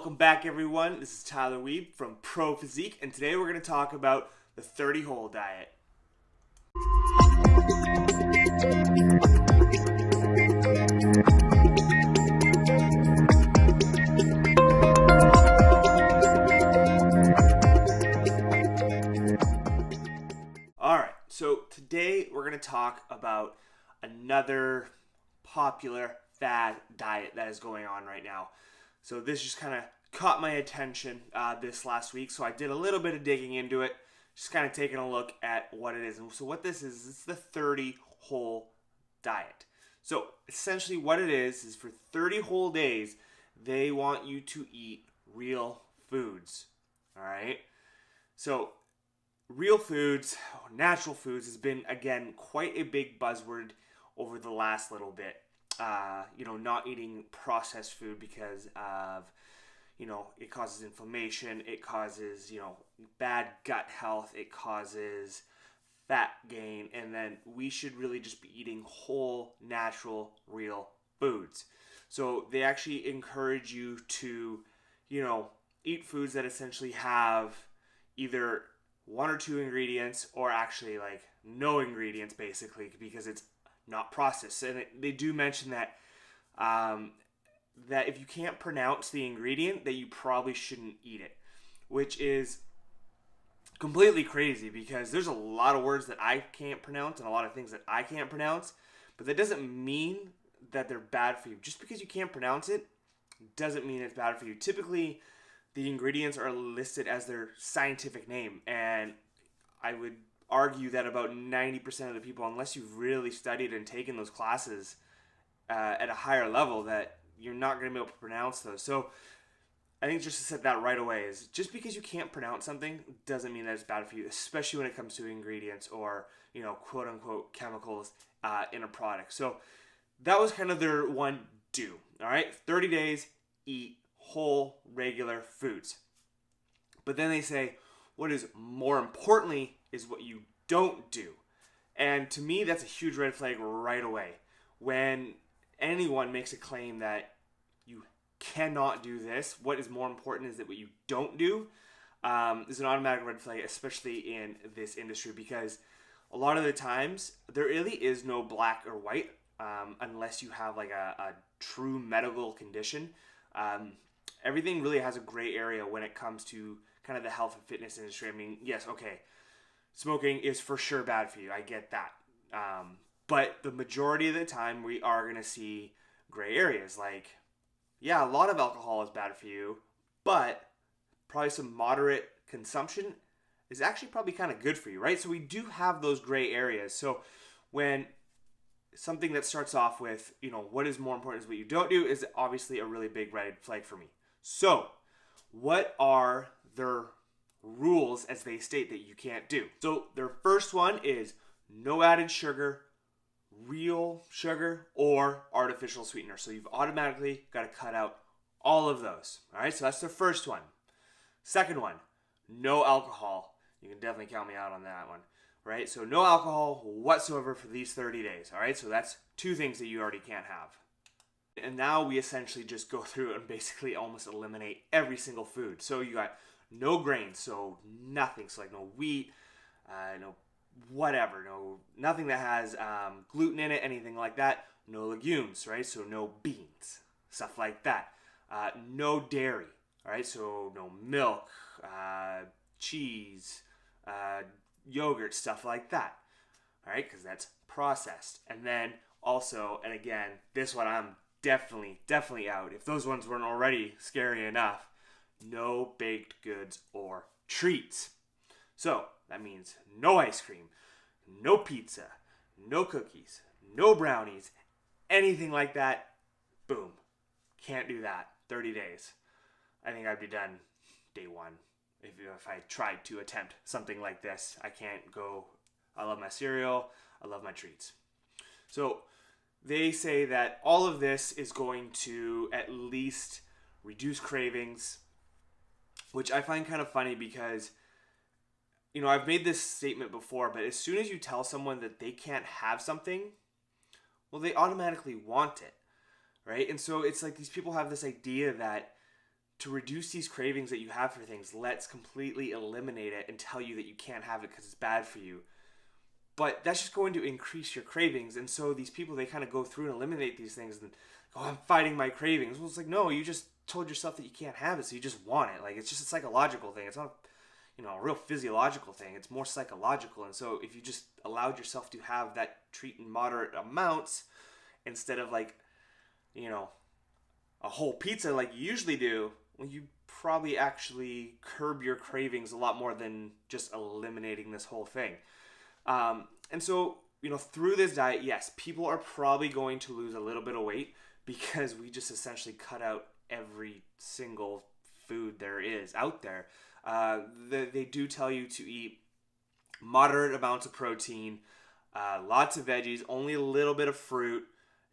Welcome back, everyone. This is Tyler Weeb from Pro Physique, and today we're going to talk about the 30-Whole diet. Alright, so today we're going to talk about another popular fad diet that is going on right now. So this just kind of caught my attention this last week, so I did a little bit of digging into it, just kind of taking a look at what it is. And so what this is, it's the 30-Whole diet. So essentially what it is for 30 whole days, they want you to eat real foods, all right? So real foods, natural foods has been, again, quite a big buzzword over the last little bit. Not eating processed food because of, it causes inflammation, it causes, bad gut health, it causes fat gain, and then we should really just be eating whole, natural, real foods. So they actually encourage you to, eat foods that essentially have either one or two ingredients or actually like no ingredients, basically, because it's not processed. And they do mention that that if you can't pronounce the ingredient, that you probably shouldn't eat it, which is completely crazy because there's a lot of words that I can't pronounce and a lot of things that I can't pronounce, but that doesn't mean that they're bad for you. Just because you can't pronounce it doesn't mean it's bad for you. Typically, the ingredients are listed as their scientific name, and I would argue that about 90% of the people, unless you've really studied and taken those classes at a higher level, that you're not going to be able to pronounce those. So I think just to set that right away is just because you can't pronounce something doesn't mean that it's bad for you, especially when it comes to ingredients or, quote unquote chemicals in a product. So that was kind of their one do. All right, 30 days, eat whole regular foods. But then they say, what is more importantly is what you don't do. And to me, that's a huge red flag right away. When anyone makes a claim that you cannot do this, what is more important is that what you don't do is an automatic red flag, especially in this industry, because a lot of the times there really is no black or white unless you have like a true medical condition. Everything really has a gray area when it comes to kind of the health and fitness industry. I mean, yes, okay, smoking is for sure bad for you. I get that. But the majority of the time we are going to see gray areas. Like, yeah, a lot of alcohol is bad for you, but probably some moderate consumption is actually probably kind of good for you, right? So we do have those gray areas. So when something that starts off with, what is more important is what you don't do is obviously a really big red flag for me. So what are their rules as they state that you can't do? So their first one is no added sugar, real sugar, or artificial sweetener. So you've automatically got to cut out all of those. All right, so that's the first one. Second one, no alcohol. You can definitely count me out on that one, right? So no alcohol whatsoever for these 30 days. All right, so that's two things that you already can't have. And now we essentially just go through and basically almost eliminate every single food. So you got no grains, so nothing, so like no wheat, no whatever, nothing that has gluten in it, anything like that. No legumes, right? So no beans, stuff like that. No dairy, all right? So no milk, cheese, yogurt, stuff like that, all right? Because that's processed. And then also, and again, this one I'm definitely out. If those ones weren't already scary enough, no baked goods or treats. So that means no ice cream, no pizza, no cookies, no brownies, anything like that. Boom. Can't do that. 30 days. I think I'd be done day one if I tried to attempt something like this. I can't go. I love my cereal. I love my treats. So they say that all of this is going to at least reduce cravings, which I find kind of funny because, I've made this statement before, but as soon as you tell someone that they can't have something, well, they automatically want it, right? And so it's like these people have this idea that to reduce these cravings that you have for things, let's completely eliminate it and tell you that you can't have it because it's bad for you. But that's just going to increase your cravings. And so these people, they kind of go through and eliminate these things and go, I'm fighting my cravings. Well, it's like, no, you just told yourself that you can't have it, so you just want it. Like, it's just a psychological thing. It's not, a real physiological thing. It's more psychological. And so if you just allowed yourself to have that treat in moderate amounts instead of like, a whole pizza like you usually do, well, you probably actually curb your cravings a lot more than just eliminating this whole thing. And so, through this diet, yes, people are probably going to lose a little bit of weight because we just essentially cut out every single food there is out there. They do tell you to eat moderate amounts of protein, lots of veggies, only a little bit of fruit,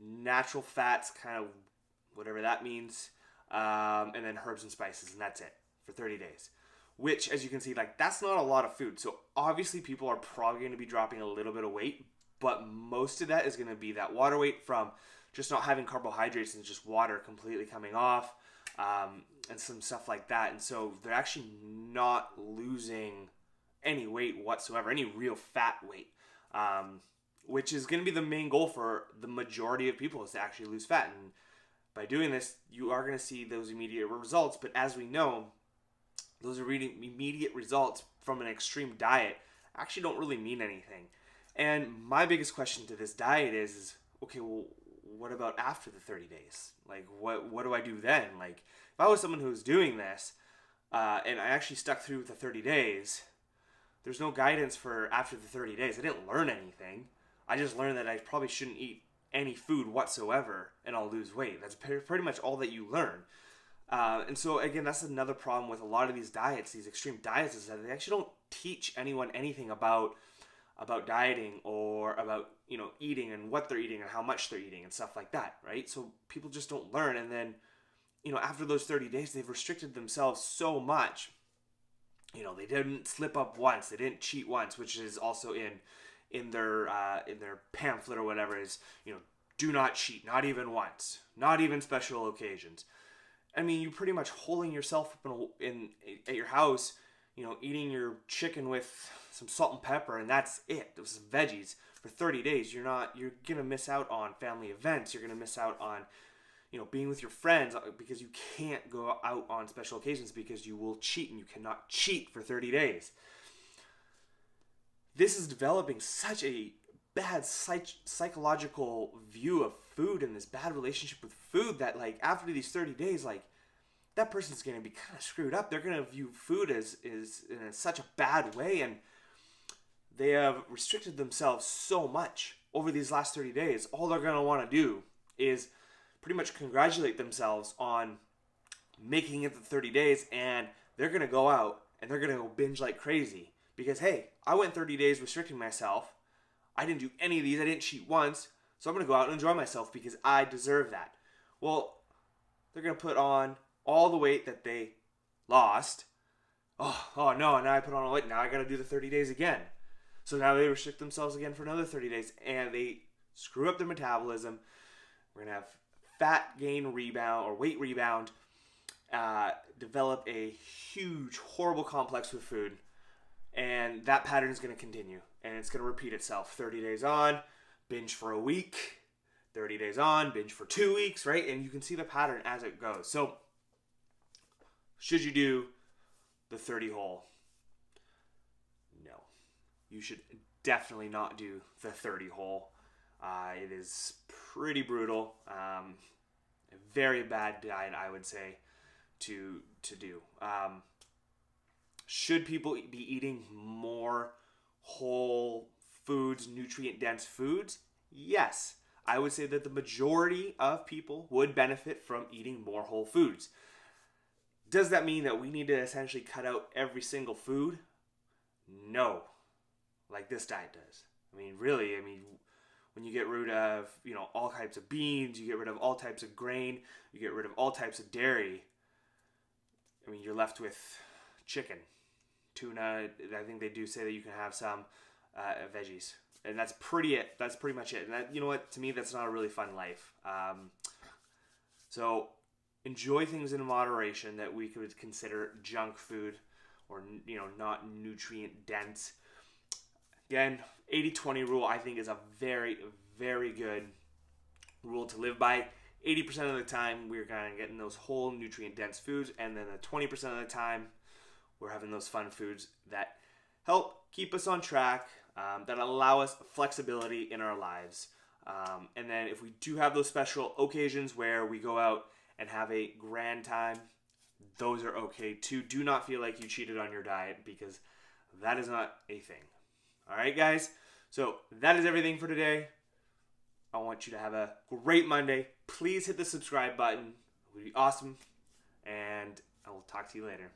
natural fats, kind of whatever that means, and then herbs and spices, and that's it for 30 days. Which, as you can see, that's not a lot of food. So obviously people are probably going to be dropping a little bit of weight, but most of that is going to be that water weight from just not having carbohydrates and just water completely coming off, and some stuff like that. And so they're actually not losing any weight whatsoever, any real fat weight, which is going to be the main goal for the majority of people, is to actually lose fat. And by doing this, you are going to see those immediate results. But as we know, those immediate results from an extreme diet actually don't really mean anything. And my biggest question to this diet is okay, well, what about after the 30 days? Like, what do I do then? Like, if I was someone who was doing this, and I actually stuck through with the 30 days, there's no guidance for after the 30 days. I didn't learn anything. I just learned that I probably shouldn't eat any food whatsoever and I'll lose weight. That's pretty much all that you learn. And so again, that's another problem with a lot of these diets, these extreme diets, is that they actually don't teach anyone anything about dieting or about, eating and what they're eating and how much they're eating and stuff like that, right? So people just don't learn. And then, after those 30 days, they've restricted themselves so much. They didn't slip up once, they didn't cheat once, which is also in their pamphlet or whatever, is, do not cheat, not even once, not even special occasions. I mean, you're pretty much holding yourself up at your house, eating your chicken with some salt and pepper, and that's it. With some veggies for 30 days. You're gonna miss out on family events. You're gonna miss out on, being with your friends, because you can't go out on special occasions because you will cheat, and you cannot cheat for 30 days. This is developing such a bad psychological view of food and this bad relationship with food that, after these 30 days, that person's going to be kind of screwed up. They're going to view food as in such a bad way, and they have restricted themselves so much over these last 30 days. All they're going to want to do is pretty much congratulate themselves on making it the 30 days, and they're going to go out and they're going to go binge like crazy because, hey, I went 30 days restricting myself. I didn't do any of these. I didn't cheat once. So I'm going to go out and enjoy myself because I deserve that. Well, they're going to put on all the weight that they lost. Oh no, now I put on all weight. Now I got to do the 30 days again. So now they restrict themselves again for another 30 days and they screw up their metabolism. We're going to have fat gain rebound or weight rebound, develop a huge, horrible complex with food. And that pattern is going to continue. And it's going to repeat itself. 30 days on, binge for a week. 30 days on, binge for 2 weeks, right? And you can see the pattern as it goes. So, should you do the 30-whole? No. You should definitely not do the 30-whole. It is pretty brutal. A very bad diet, I would say, to do. Should people be eating more whole foods, nutrient-dense foods? Yes. I would say that the majority of people would benefit from eating more whole foods. Does that mean that we need to essentially cut out every single food? No. Like this diet does. Really, when you get rid of, all types of beans, you get rid of all types of grain, you get rid of all types of dairy, you're left with chicken, tuna. I think they do say that you can have some veggies. And that's pretty much it. And that, to me, that's not a really fun life. So enjoy things in moderation that we could consider junk food or, not nutrient dense. Again, 80-20 rule I think is a very, very good rule to live by. 80% of the time we're kind of getting those whole nutrient dense foods, and then the 20% of the time we're having those fun foods that help keep us on track, that allow us flexibility in our lives. And then if we do have those special occasions where we go out and have a grand time, those are okay too. Do not feel like you cheated on your diet, because that is not a thing. All right, guys? So that is everything for today. I want you to have a great Monday. Please hit the subscribe button. It would be awesome. And I will talk to you later.